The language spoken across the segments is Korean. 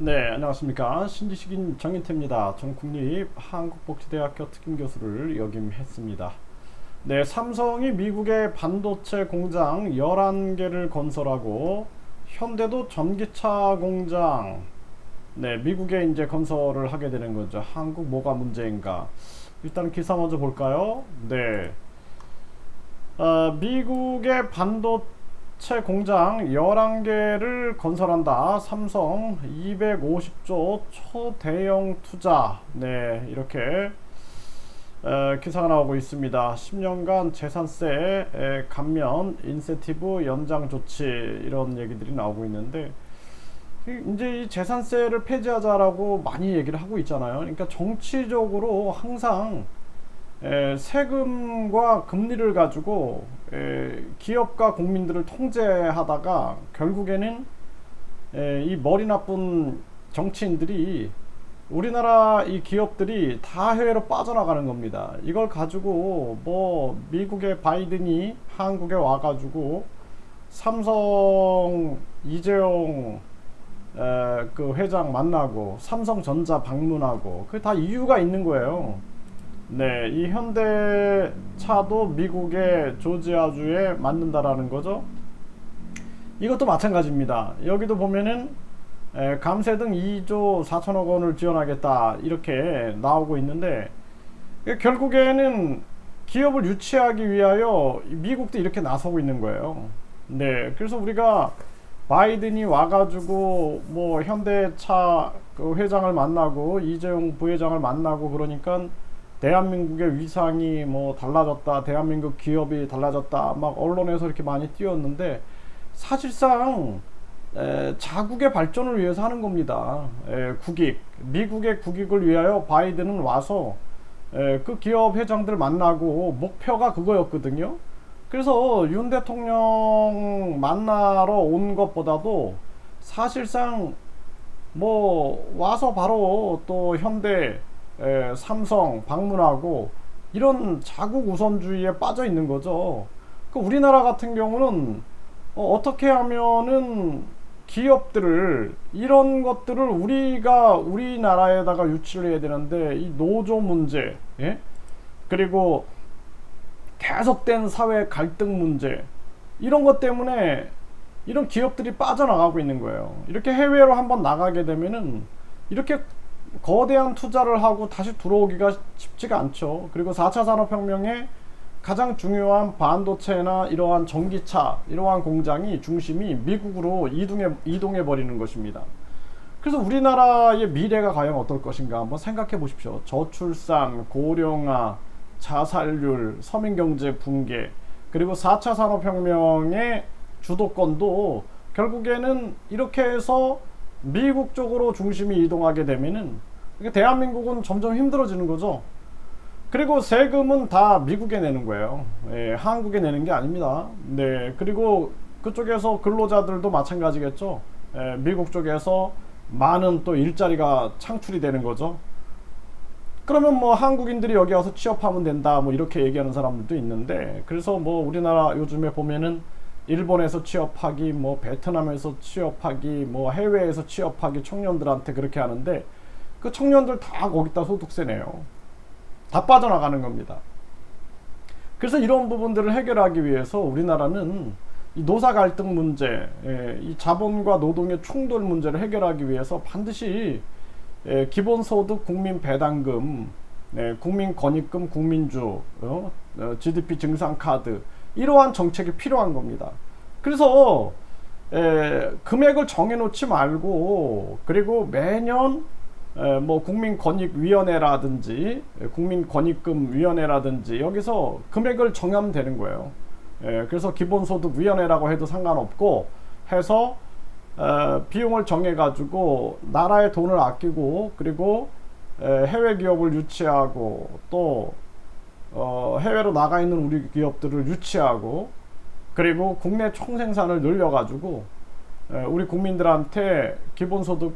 네, 안녕하십니까. 신지식인 정인태입니다. 전 국립한국복지대학교 특임교수를 역임했습니다. 네, 삼성이 미국의 반도체 공장 11개를 건설하고 현대도 전기차 공장 미국에 이제 건설을 하게 되는 거죠. 한국 뭐가 문제인가? 일단 기사 먼저 볼까요? 네. 미국의 반도체 공장 11개를 건설한다. 삼성 250조 초대형 투자. 네, 이렇게 기사가 나오고 있습니다. 10년간 재산세 감면, 인센티브 연장 조치 이런 얘기들이 나오고 있는데 이제 이 재산세를 폐지하자라고 많이 얘기를 하고 있잖아요. 그러니까 정치적으로 항상 세금과 금리를 가지고 기업과 국민들을 통제하다가 결국에는 이 머리 나쁜 정치인들이 우리나라 이 기업들이 다 해외로 빠져나가는 겁니다. 이걸 가지고 뭐 미국의 바이든이 한국에 와가지고 삼성 이재용 그 회장 만나고 삼성전자 방문하고 그 다 이유가 있는 거예요. 네, 이 현대차도 미국의 조지아주에 만든다라는 거죠. 이것도 마찬가지입니다. 여기도 보면은 감세 등 2조 4천억 원을 지원하겠다 이렇게 나오고 있는데 결국에는 기업을 유치하기 위하여 미국도 이렇게 나서고 있는 거예요. 네, 그래서 우리가 바이든이 와가지고 뭐 현대차 그 회장을 만나고 이재용 부회장을 만나고 그러니까 대한민국의 위상이 뭐 달라졌다, 대한민국 기업이 달라졌다 막 언론에서 이렇게 많이 띄웠는데 사실상 자국의 발전을 위해서 하는 겁니다. 국익, 미국의 국익을 위하여 바이든은 와서 그 기업 회장들 만나고 목표가 그거였거든요. 그래서 윤 대통령 만나러 온 것보다도 사실상 뭐 와서 바로 또 현대, 삼성 방문하고 이런 자국 우선주의에 빠져 있는 거죠. 그 우리나라 같은 경우는 어떻게 하면은 기업들을 이런 것들을 우리가 우리나라에다가 유치를 해야 되는데 이 노조 문제, 예? 그리고 계속된 사회 갈등 문제 이런 것 때문에 이런 기업들이 빠져나가고 있는 거예요. 이렇게 해외로 한번 나가게 되면은 이렇게 거대한 투자를 하고 다시 들어오기가 쉽지가 않죠. 그리고 4차 산업혁명에 가장 중요한 반도체나 이러한 전기차 이러한 공장이 중심이 미국으로 이동해 버리는 것입니다. 그래서 우리나라의 미래가 과연 어떨 것인가 한번 생각해 보십시오. 저출산, 고령화, 자살률, 서민경제 붕괴, 그리고 4차 산업혁명의 주도권도 결국에는 이렇게 해서 미국 쪽으로 중심이 이동하게 되면은 대한민국은 점점 힘들어지는 거죠. 그리고 세금은 다 미국에 내는 거예요. 한국에 내는 게 아닙니다. 네, 그리고 그쪽에서 근로자들도 마찬가지겠죠. 미국 쪽에서 많은 또 일자리가 창출이 되는 거죠. 그러면 뭐 한국인들이 여기 와서 취업하면 된다 뭐 이렇게 얘기하는 사람들도 있는데, 그래서 뭐 우리나라 요즘에 보면은 일본에서 취업하기, 뭐 베트남에서 취업하기, 뭐 해외에서 취업하기 청년들한테 그렇게 하는데 그 청년들 다 거기다 소득세 내요. 다 빠져나가는 겁니다. 그래서 이런 부분들을 해결하기 위해서 우리나라는 이 노사 갈등 문제, 이 자본과 노동의 충돌 문제를 해결하기 위해서 반드시 기본소득 국민 배당금, 국민 권익금, 국민주, GDP 증상 카드 이러한 정책이 필요한 겁니다. 그래서 금액을 정해놓지 말고 그리고 매년 뭐 국민권익위원회라든지 국민권익금위원회라든지 여기서 금액을 정하면 되는 거예요. 그래서 기본소득위원회라고 해도 상관없고 해서 비용을 정해가지고 나라의 돈을 아끼고 그리고 해외 기업을 유치하고 또 해외로 나가 있는 우리 기업들을 유치하고 그리고 국내 총생산을 늘려가지고 우리 국민들한테 기본소득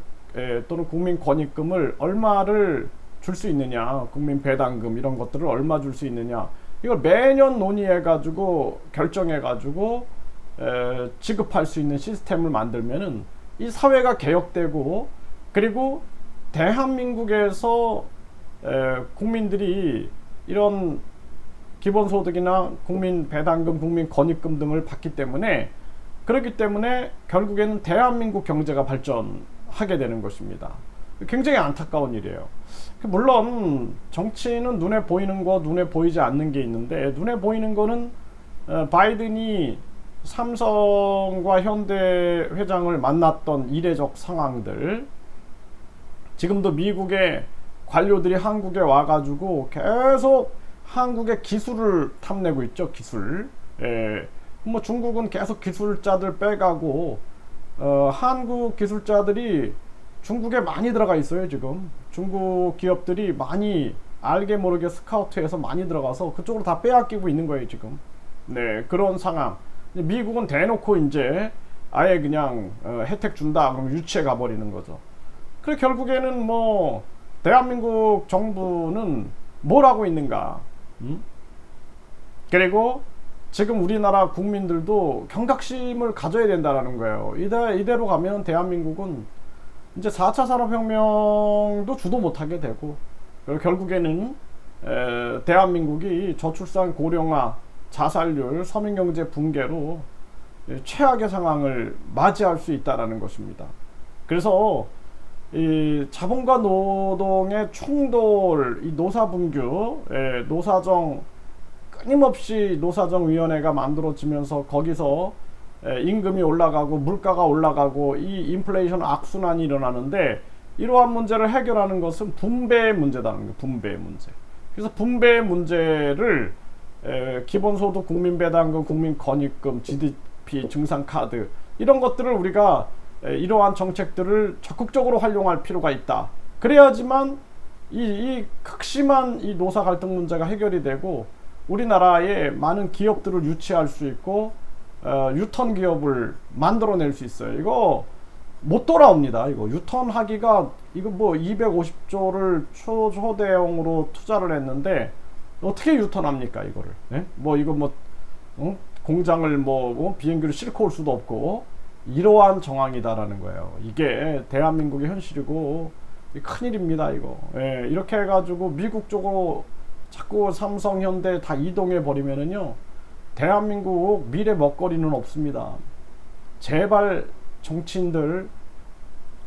또는 국민권익금을 얼마를 줄 수 있느냐, 국민배당금 이런 것들을 얼마 줄 수 있느냐, 이걸 매년 논의해가지고 결정해가지고 지급할 수 있는 시스템을 만들면은 이 사회가 개혁되고 그리고 대한민국에서 국민들이 이런 기본소득이나 국민 배당금, 국민 건입금 등을 받기 때문에, 그렇기 때문에 결국에는 대한민국 경제가 발전하게 되는 것입니다. 굉장히 안타까운 일이에요. 물론 정치는 눈에 보이는 거, 눈에 보이지 않는 게 있는데, 눈에 보이는 거는 바이든이 삼성과 현대 회장을 만났던 이례적 상황들, 지금도 미국의 관료들이 한국에 와가지고 계속 한국의 기술을 탐내고 있죠. 기술. 뭐 중국은 계속 기술자들 빼가고 한국 기술자들이 중국에 많이 들어가 있어요. 지금 중국 기업들이 많이 알게 모르게 스카우트해서 많이 들어가서 그쪽으로 다 빼앗기고 있는 거예요. 지금. 네, 그런 상황. 미국은 대놓고 이제 아예 그냥 혜택 준다 그럼 유치해 가버리는 거죠. 그래 결국에는 뭐 대한민국 정부는 뭘 하고 있는가? 그리고 지금 우리나라 국민들도 경각심을 가져야 된다는 거예요. 이대로 가면 대한민국은 이제 4차 산업혁명도 주도 못하게 되고, 그리고 결국에는 대한민국이 저출산 고령화, 자살률, 서민경제 붕괴로 최악의 상황을 맞이할 수 있다는 것입니다. 그래서 이 자본과 노동의 충돌, 이 노사분규, 노사정, 끊임없이 노사정위원회가 만들어지면서 거기서 임금이 올라가고 물가가 올라가고 이 인플레이션 악순환이 일어나는데, 이러한 문제를 해결하는 것은 분배의 문제다는 거예요. 분배의 문제. 그래서 분배의 문제를 기본소득, 국민배당금, 국민건입금, GDP 증상카드 이런 것들을 우리가 이러한 정책들을 적극적으로 활용할 필요가 있다. 그래야지만 이 극심한 이 노사 갈등 문제가 해결이 되고 우리나라에 많은 기업들을 유치할 수 있고 유턴 기업을 만들어낼 수 있어요. 이거 못 돌아옵니다. 이거 유턴하기가, 이거 뭐 250조를 초대형으로 투자를 했는데 어떻게 유턴합니까 이거를? 예? 뭐 이거 뭐 공장을 비행기를 싣고 올 수도 없고, 이러한 정황이다라는 거예요. 이게 대한민국의 현실이고 큰일입니다 이거. 예, 이렇게 해가지고 미국 쪽으로 자꾸 삼성, 현대 다 이동해 버리면은요, 대한민국 미래 먹거리는 없습니다. 제발 정치인들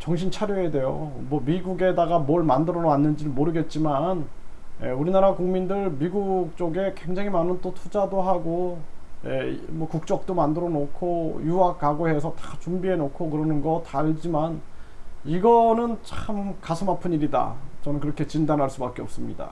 정신 차려야 돼요. 뭐 미국에다가 뭘 만들어 놨는지 모르겠지만 우리나라 국민들 미국 쪽에 굉장히 많은 또 투자도 하고 뭐 국적도 만들어 놓고 유학 가고 해서 다 준비해 놓고 그러는 거 다 알지만 이거는 참 가슴 아픈 일이다. 저는 그렇게 진단할 수밖에 없습니다.